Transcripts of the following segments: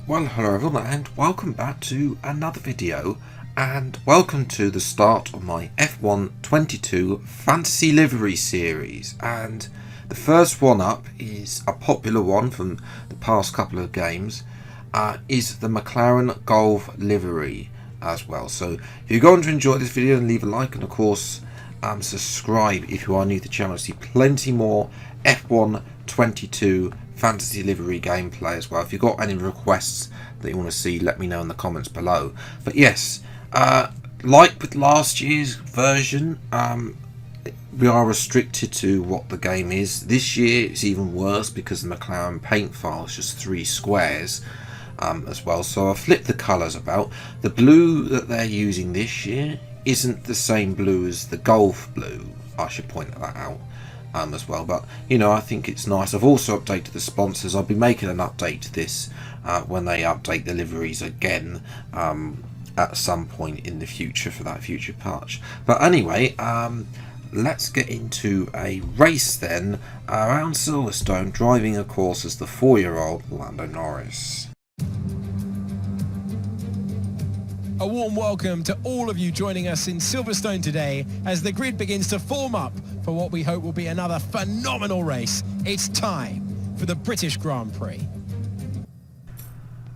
Well, hello everyone and welcome back to another video, and welcome to the start of my F1 22 Fantasy Livery series. And the first one up is a popular one from the past couple of games, is the McLaren Gulf livery as well. So if you're going to enjoy this video, then leave a like, and of course subscribe if you are new to the channel to see plenty more F1 22 fantasy livery gameplay as well. If you've got any requests that you want to see, let me know in the comments below. But yes, like with last year's version, we are restricted to what the game is. This year it's even worse because the McLaren paint file is just 3 squares as well. So I flipped the colours about. The blue that they're using this year isn't the same blue as the Gulf blue. I should point that out as well, but you know, I think it's nice. I've also updated the sponsors. I'll be making an update to this when they update the liveries again at some point in the future for that future patch. But anyway, let's get into a race then around Silverstone, driving of course as the 4-year-old Lando Norris. A warm welcome to all of you joining us in Silverstone today as the grid begins to form up for what we hope will be another phenomenal race. It's time for the British Grand Prix.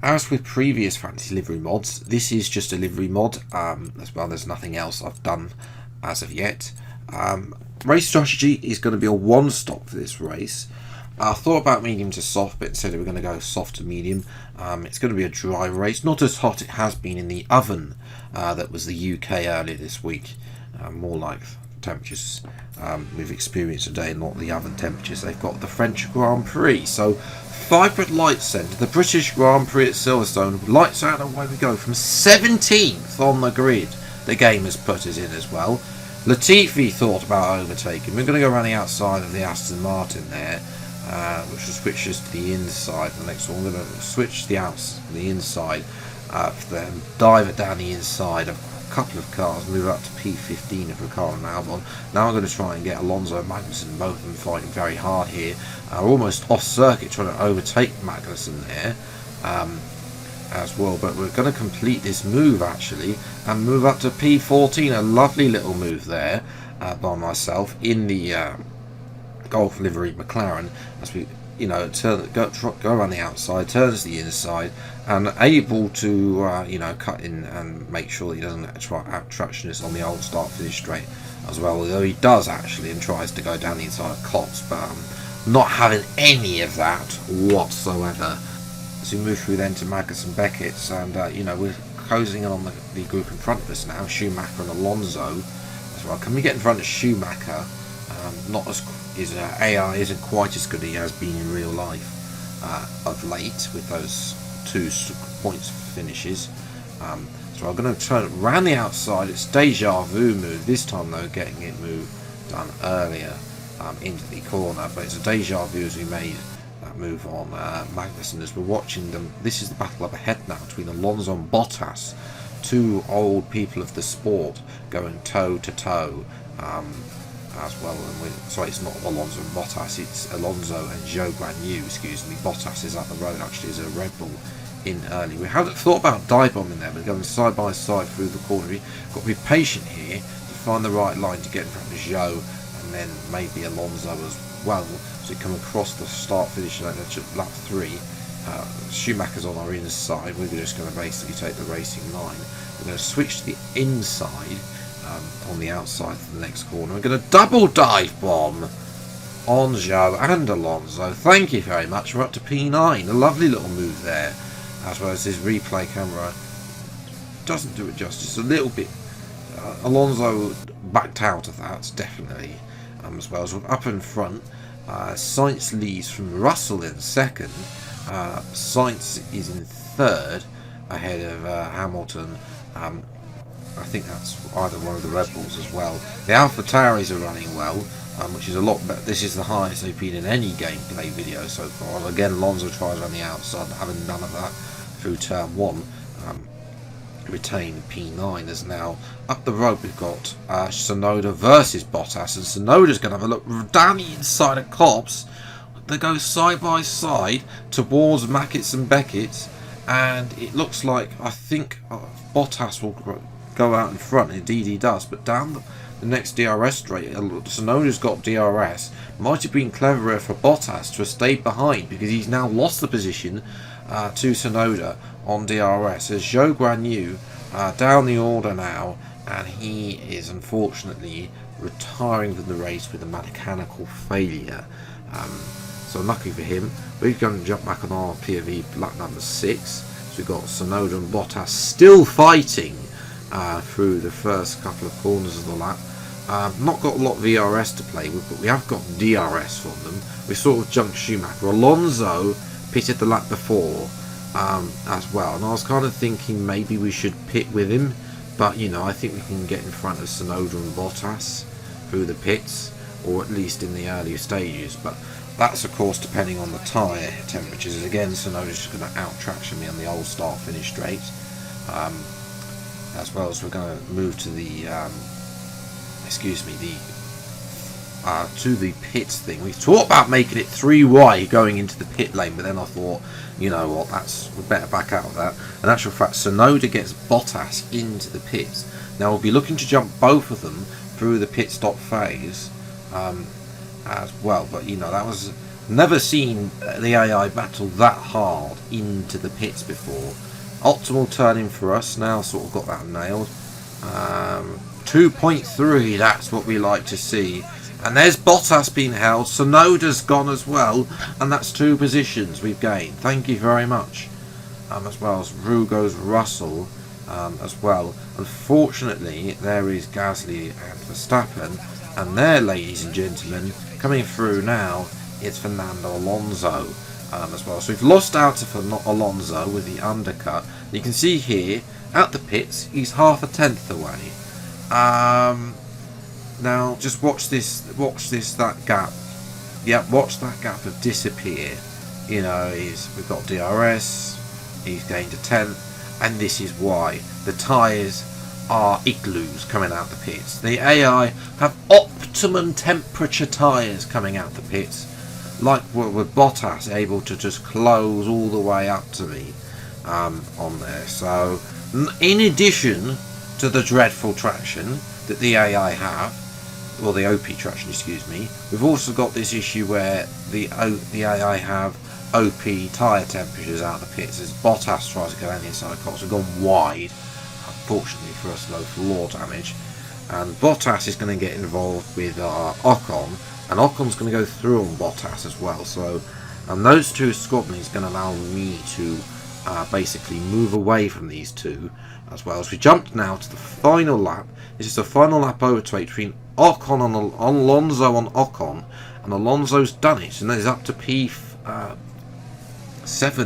As with previous fantasy livery mods, this is just a livery mod as well. There's nothing else I've done as of yet. Race strategy is going to be a one-stop for this race. I thought about medium to soft, but instead we're going to go soft to medium. It's going to be a dry race, not as hot it has been in the oven that was the UK earlier this week. More like temperatures we've experienced today, not the oven temperatures they've got at the French Grand Prix. So 5 light centre, the British Grand Prix at Silverstone. Lights out and away we go from 17th on the grid. The game has put us in as well. Latifi thought about overtaking. We're going to go around the outside of the Aston Martin there. Which will switch us to the inside. The next one, we're going to switch the inside for them, dive it down the inside of a couple of cars, move up to P15 of Ricardo and Albon. Now I'm going to try and get Alonso and Magnussen, both of them fighting very hard here. Almost off circuit, trying to overtake Magnussen there as well. But we're going to complete this move actually and move up to P14. A lovely little move there by myself in the Gulf livery McLaren, as we, you know, go around the outside, turns the inside, and able to you know, cut in and make sure he doesn't out traction us on the old start finish straight as well, although he does actually and tries to go down the inside of Cops, but not having any of that whatsoever. As we move through then to Magnussen and Beckett's, and you know, we're closing in on the group in front of us now, Schumacher and Alonso as well. Can we get in front of Schumacher? Not as his AI isn't quite as good as he has been in real life of late with those 2 points finishes. So I'm going to turn around the outside. It's deja vu move this time though, getting it move done earlier into the corner, but it's a deja vu as we made that move on Magnussen as we're watching them. This is the battle up ahead now between Alonso and Bottas, 2 old people of the sport going toe to toe as well. And sorry, it's not Alonso and Bottas, it's Alonso and Zhou Guanyu, excuse me. Bottas is up the road actually as a Red Bull in early. We hadn't thought about dive bombing there, but going side by side through the corner. We've got to be patient here to find the right line to get in front of Zhou and then maybe Alonso as well. So we come across the start finish line at lap 3. Schumacher's on our inside. We're just going to basically take the racing line. We're going to switch to the inside on the outside for the next corner. We're going to double dive bomb on Zhou and Alonso. Thank you very much. We're up to P9. A lovely little move there, as well as his replay camera doesn't do it justice. A little bit. Alonso backed out of that definitely, as well as up in front. Sainz leads from Russell in second. Sainz is in third, ahead of Hamilton. I think that's either one of the Red Bulls as well. The AlphaTauris are running well, which is a lot better. This is the highest they've been in any gameplay video so far. Again, Alonso tries on the outside, having none of that through turn 1. Retained P9 is now up the road. We've got Tsunoda versus Bottas, and Tsunoda's going to have a look down the inside of Cops. They go side by side towards Mackett's and Beckett's, and it looks like, I think Bottas will go out in front. Indeed he does, but down the next DRS straight, Tsunoda's got DRS. Might have been cleverer for Bottas to have stayed behind, because he's now lost the position to Tsunoda on DRS. As Zhou Guanyu down the order now, and he is unfortunately retiring from the race with a mechanical failure. So lucky for him. We're going to jump back on our POV lap number 6. So we've got Tsunoda and Bottas still fighting through the first couple of corners of the lap. Not got a lot of VRS to play with, but we have got DRS from them. We sort of jumped Schumacher. Alonso pitted the lap before as well, and I was kind of thinking maybe we should pit with him, but you know, I think we can get in front of Tsunoda and Bottas through the pits, or at least in the earlier stages. But that's of course depending on the tyre temperatures. Again, Tsunoda's just going to out traction me on the old start finish straight, as well as we're going to move to the to the pits thing. We talked about making it 3 wide going into the pit lane, but then I thought, you know what, we better back out of that. In actual fact, Tsunoda gets Bottas into the pits. Now we'll be looking to jump both of them through the pit stop phase as well, but you know, that was never seen the AI battle that hard into the pits before. Optimal turning for us now, sort of got that nailed. 2.3, that's what we like to see. And there's Bottas being held. Tsunoda's gone as well, and that's 2 positions we've gained. Thank you very much. As well as Rugo's Russell as well. Unfortunately, there is Gasly and Verstappen, and there, ladies and gentlemen, coming through now, it's Fernando Alonso as well. So we've lost out to Alonso with the undercut. You can see here, at the pits, he's half a tenth away. Now just watch that gap. Yep, watch that gap of disappear. You know, we've got DRS, he's gained a tenth, and this is why. The tyres are igloos coming out the pits. The AI have optimum temperature tyres coming out the pits, like with Bottas able to just close all the way up to me on there. So in addition to the dreadful traction that the AI have, or the OP traction, excuse me, we've also got this issue where the AI have OP tyre temperatures out the pits as Bottas tries to go down the inside of Cox. We've gone wide, unfortunately for us, low floor damage, and Bottas is going to get involved with Ocon, and Ocon's going to go through on Bottas as well. So those 2 squabbling is going to allow me to basically move away from these 2 as well. As we jumped now to the final lap. This is the final lap overtake between Ocon and Alonso on Ocon, and Alonso's done it, and there's up to P7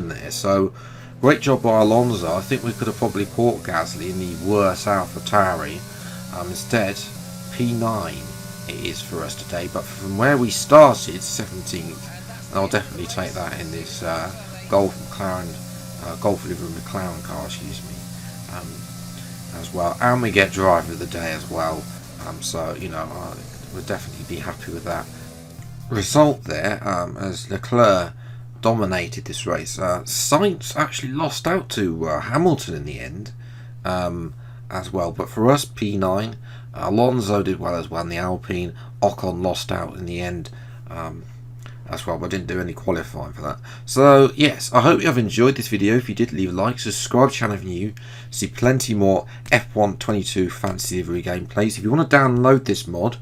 there. So great job by Alonso. I think we could have probably caught Gasly in the worse AlphaTauri. Instead, P9 it is for us today, but from where we started, 17th, and I'll definitely take that in this Gulf Livery McLaren car, excuse me, as well, and we get driver of the day as well. So you know, we'll definitely be happy with that result there. As Leclerc dominated this race, Sainz actually lost out to Hamilton in the end as well. But for us, P9, Alonso did well as well in the Alpine. Ocon lost out in the end as well, but I didn't do any qualifying for that. So yes, I hope you have enjoyed this video. If you did, leave a like, subscribe to the channel if you're new, see plenty more F1 22 fantasy livery gameplays. If you want to download this mod,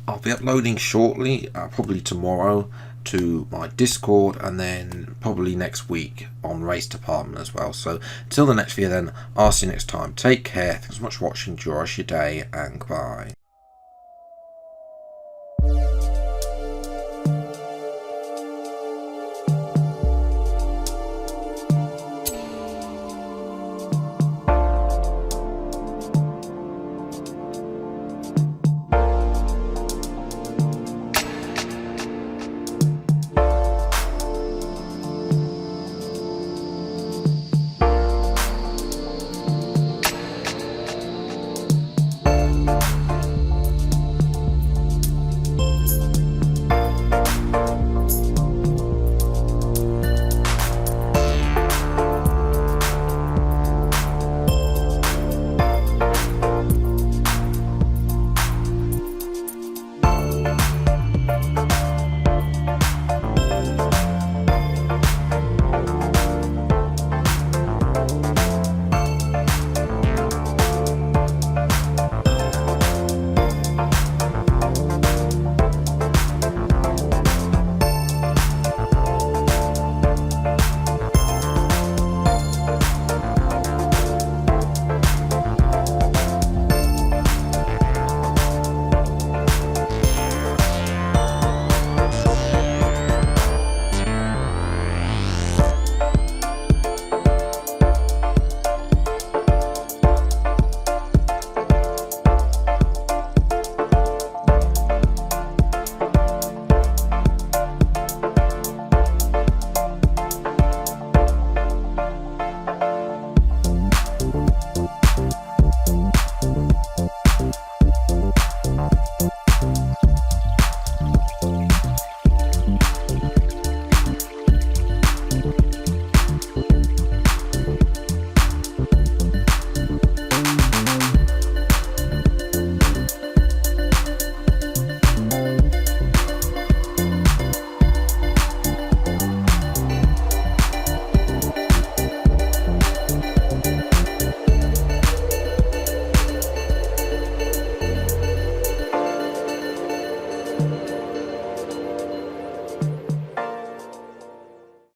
I'll be uploading shortly, probably tomorrow, to my Discord, and then probably next week on Race Department as well. So until the next video then, I'll see you next time. Take care, thanks so much for watching, enjoy your day, and goodbye.